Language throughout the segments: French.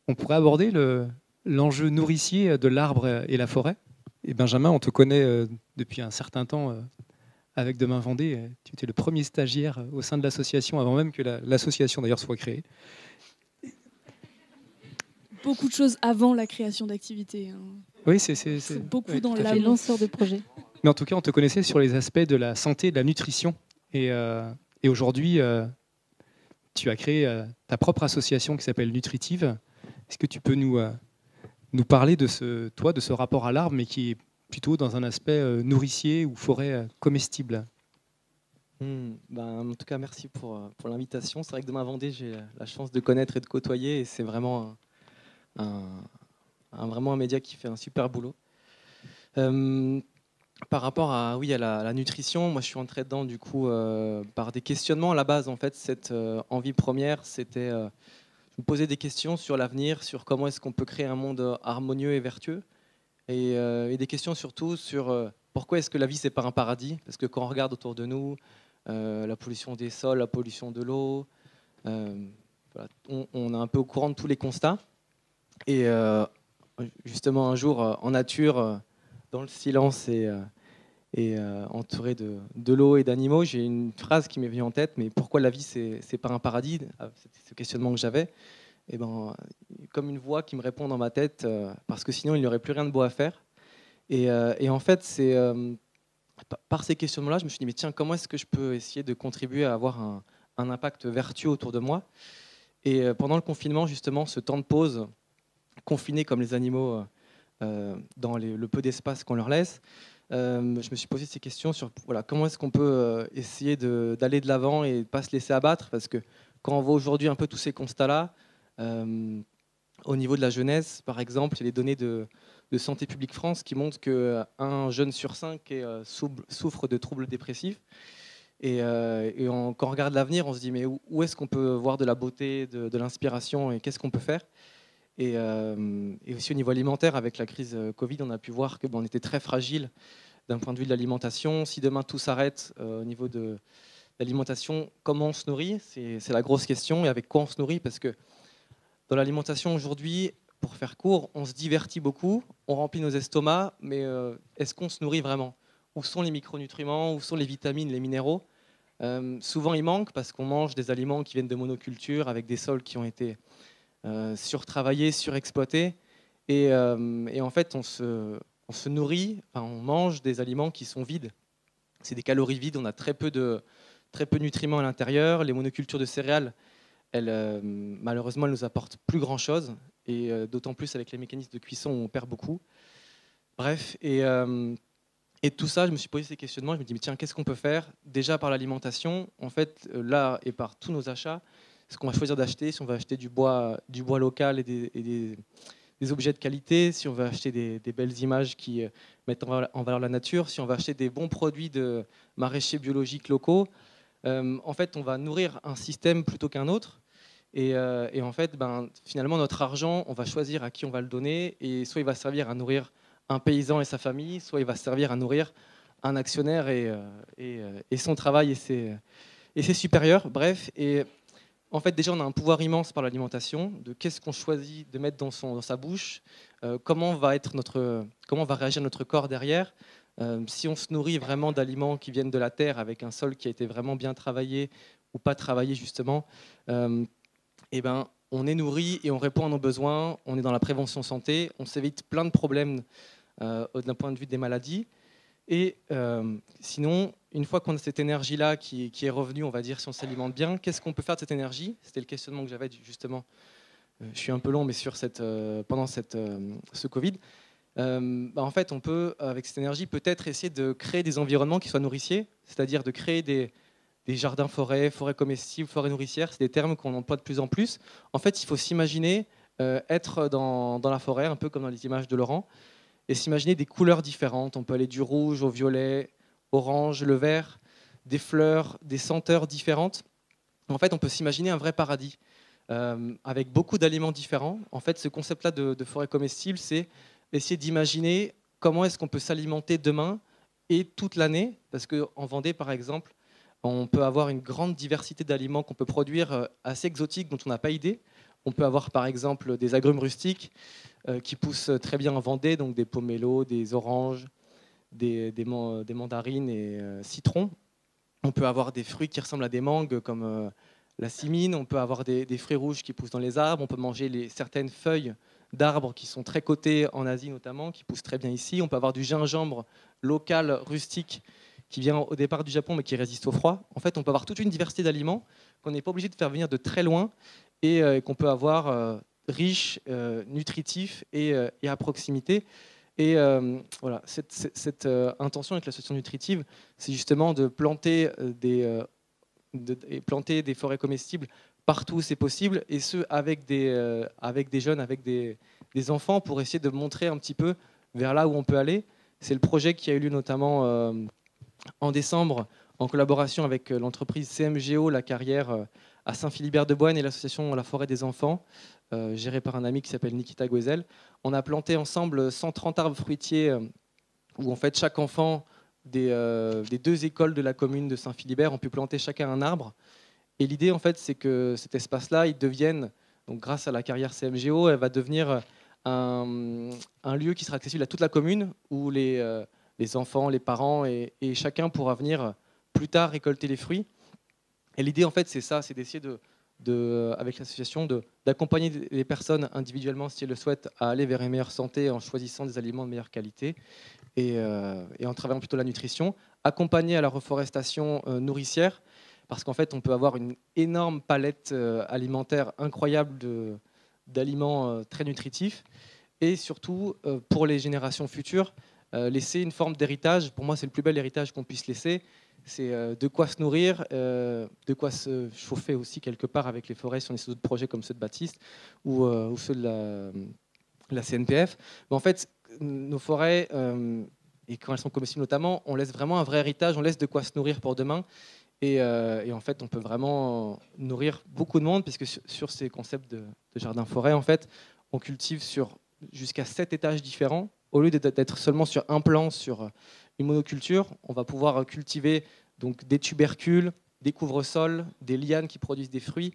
On pourrait aborder l'enjeu nourricier de l'arbre et la forêt. Et Benjamin, on te connaît depuis un certain temps avec Demain Vendée. Tu étais le premier stagiaire au sein de l'association avant même que l'association d'ailleurs soit créée. Beaucoup de choses avant la création d'activités. Hein. Oui, c'est beaucoup dans l'amont. Lanceur de projet. Mais en tout cas, on te connaissait sur les aspects de la santé et de la nutrition. Et aujourd'hui, tu as créé ta propre association qui s'appelle Nutritive. Est-ce que tu peux nous parler de ce rapport à l'arbre, mais qui est plutôt dans un aspect nourricier ou forêt comestible? En tout cas, merci pour l'invitation. C'est vrai que Demain Vendée, j'ai la chance de connaître et de côtoyer, et c'est vraiment vraiment un média qui fait un super boulot. Par rapport à la nutrition, moi je suis entré dedans du coup par des questionnements. À la base, en fait, cette envie première, c'était je me posais des questions sur l'avenir, sur comment est-ce qu'on peut créer un monde harmonieux et vertueux, et des questions surtout sur pourquoi est-ce que la vie c'est pas un paradis, parce que quand on regarde autour de nous, la pollution des sols, la pollution de l'eau, on est un peu au courant de tous les constats. Et justement un jour en nature, dans le silence et entouré de l'eau et d'animaux, j'ai une phrase qui m'est venue en tête: mais pourquoi la vie c'est pas un paradis? C'était ce questionnement que j'avais. Et comme une voix qui me répond dans ma tête, parce que sinon il n'y aurait plus rien de beau à faire. Et en fait, c'est par ces questionnements-là, je me suis dit mais tiens, comment est-ce que je peux essayer de contribuer à avoir un impact vertueux autour de moi? Et pendant le confinement, justement, ce temps de pause, confinés comme les animaux dans le peu d'espace qu'on leur laisse, je me suis posé ces questions sur comment est-ce qu'on peut essayer d'aller de l'avant et ne pas se laisser abattre, parce que quand on voit aujourd'hui un peu tous ces constats-là, au niveau de la jeunesse, par exemple, il y a les données de Santé publique France qui montrent qu'un jeune sur 5 souffre de troubles dépressifs. Et quand on regarde l'avenir, on se dit mais où est-ce qu'on peut voir de la beauté, de l'inspiration, et qu'est-ce qu'on peut faire? Et aussi au niveau alimentaire, avec la crise Covid, on a pu voir que on était très fragile d'un point de vue de l'alimentation. Si demain tout s'arrête au niveau de l'alimentation, comment on se nourrit? C'est la grosse question. Et avec quoi on se nourrit? Parce que dans l'alimentation aujourd'hui, pour faire court, on se divertit beaucoup, on remplit nos estomacs, mais est-ce qu'on se nourrit vraiment? Où sont les micronutriments? Où sont les vitamines, les minéraux? Souvent, il manque parce qu'on mange des aliments qui viennent de monoculture, avec des sols qui ont été surtravaillés, surexploités. Et en fait, on se nourrit, on mange des aliments qui sont vides. C'est des calories vides, on a très peu de nutriments à l'intérieur. Les monocultures de céréales, malheureusement, elles nous apportent plus grand-chose, et d'autant plus avec les mécanismes de cuisson où on perd beaucoup. Bref, et tout ça, je me suis posé ces questionnements. Je me dis, mais tiens, qu'est-ce qu'on peut faire? Déjà par l'alimentation, en fait, là, et par tous nos achats, ce qu'on va choisir d'acheter, si on va acheter du bois local et des objets de qualité, si on veut acheter des belles images qui mettent en valeur la nature, si on va acheter des bons produits de maraîchers biologiques locaux, en fait, on va nourrir un système plutôt qu'un autre. Et en fait, finalement, notre argent, on va choisir à qui on va le donner. Et soit il va servir à nourrir un paysan et sa famille, soit il va servir à nourrir un actionnaire et son travail et ses supérieurs. Bref, et en fait, déjà, on a un pouvoir immense par l'alimentation, de qu'est-ce qu'on choisit de mettre dans sa bouche, comment va réagir notre corps derrière. Si on se nourrit vraiment d'aliments qui viennent de la terre, avec un sol qui a été vraiment bien travaillé ou pas travaillé justement, on est nourri et on répond à nos besoins, on est dans la prévention santé, on s'évite plein de problèmes d'un point de vue des maladies. Et sinon, une fois qu'on a cette énergie-là qui est revenue, on va dire, si on s'alimente bien, qu'est-ce qu'on peut faire de cette énergie? C'était le questionnement que j'avais justement. Je suis un peu long, mais pendant ce Covid. En fait, on peut, avec cette énergie, peut-être essayer de créer des environnements qui soient nourriciers, c'est-à-dire de créer des jardins-forêts, forêts comestibles, forêts nourricières. C'est des termes qu'on emploie de plus en plus. En fait, il faut s'imaginer être dans la forêt, un peu comme dans les images de Laurent, et s'imaginer des couleurs différentes. On peut aller du rouge au violet, orange, le vert, des fleurs, des senteurs différentes. En fait, on peut s'imaginer un vrai paradis avec beaucoup d'aliments différents. En fait, ce concept-là de forêt comestible, c'est essayer d'imaginer comment est-ce qu'on peut s'alimenter demain et toute l'année. Parce qu'en Vendée, par exemple, on peut avoir une grande diversité d'aliments qu'on peut produire assez exotiques dont on n'a pas idée. On peut avoir par exemple des agrumes rustiques qui poussent très bien en Vendée, donc des pomelos, des oranges, des mandarines et citrons. On peut avoir des fruits qui ressemblent à des mangues comme la cimine. On peut avoir des fruits rouges qui poussent dans les arbres. On peut manger certaines feuilles d'arbres qui sont très cotées en Asie notamment, qui poussent très bien ici. On peut avoir du gingembre local, rustique, qui vient au départ du Japon mais qui résiste au froid. En fait, on peut avoir toute une diversité d'aliments qu'on n'est pas obligé de faire venir de très loin et qu'on peut avoir riches, nutritifs et à proximité. Et voilà, cette intention avec l'association nutritive, c'est justement de planter des forêts comestibles partout où c'est possible, et ce avec des jeunes, avec des enfants, pour essayer de montrer un petit peu vers là où on peut aller. C'est le projet qui a eu lieu notamment en décembre, en collaboration avec l'entreprise CMGO, la carrière à Saint-Philibert-de-Boine et l'association La Forêt des Enfants, gérée par un ami qui s'appelle Nikita Gwezel. On a planté ensemble 130 arbres fruitiers où en fait chaque enfant des 2 écoles de la commune de Saint-Philibert ont pu planter chacun un arbre. Et l'idée en fait, c'est que cet espace-là, il devienne, donc grâce à la carrière CMGO, elle va devenir un lieu qui sera accessible à toute la commune où les enfants, les parents et chacun pourra venir plus tard récolter les fruits. Et l'idée, en fait, c'est ça, c'est d'essayer avec l'association d'accompagner les personnes individuellement, si elles le souhaitent, à aller vers une meilleure santé en choisissant des aliments de meilleure qualité et en travaillant plutôt la nutrition, accompagner à la reforestation nourricière, parce qu'en fait, on peut avoir une énorme palette alimentaire incroyable d'aliments très nutritifs, et surtout, pour les générations futures, laisser une forme d'héritage. Pour moi, c'est le plus bel héritage qu'on puisse laisser. C'est de quoi se nourrir, de quoi se chauffer aussi quelque part avec les forêts, si on est sur d'autres projets comme ceux de Baptiste ou ceux de la CNPF. Mais en fait, nos forêts, et quand elles sont comestibles notamment, on laisse vraiment un vrai héritage, on laisse de quoi se nourrir pour demain. Et en fait, on peut vraiment nourrir beaucoup de monde, puisque sur ces concepts de jardin-forêt, en fait, on cultive sur jusqu'à 7 étages différents. Au lieu d'être seulement sur un plan, sur une monoculture, on va pouvoir cultiver donc des tubercules, des couvre-sols, des lianes qui produisent des fruits,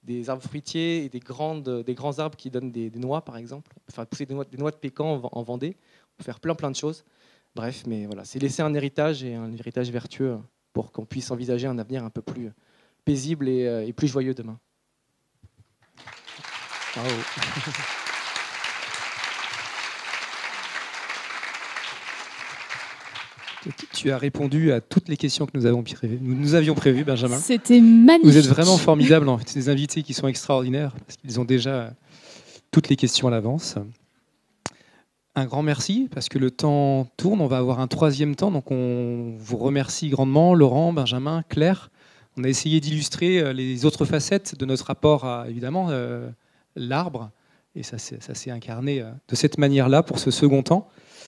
des arbres fruitiers et des grands arbres qui donnent des noix, par exemple. On peut faire pousser des noix de pécan en Vendée. On peut faire plein de choses. Bref, mais voilà, c'est laisser un héritage, et un héritage vertueux, pour qu'on puisse envisager un avenir un peu plus paisible et plus joyeux demain. Bravo. Tu as répondu à toutes les questions que nous avions prévues, Benjamin. C'était magnifique. Vous êtes vraiment formidable, en fait. C'est des invités qui sont extraordinaires, parce qu'ils ont déjà toutes les questions à l'avance. Un grand merci, parce que le temps tourne. On va avoir un 3e temps, donc on vous remercie grandement, Laurent, Benjamin, Claire. On a essayé d'illustrer les autres facettes de notre rapport à, évidemment, l'arbre. Et ça s'est incarné de cette manière-là pour ce second temps.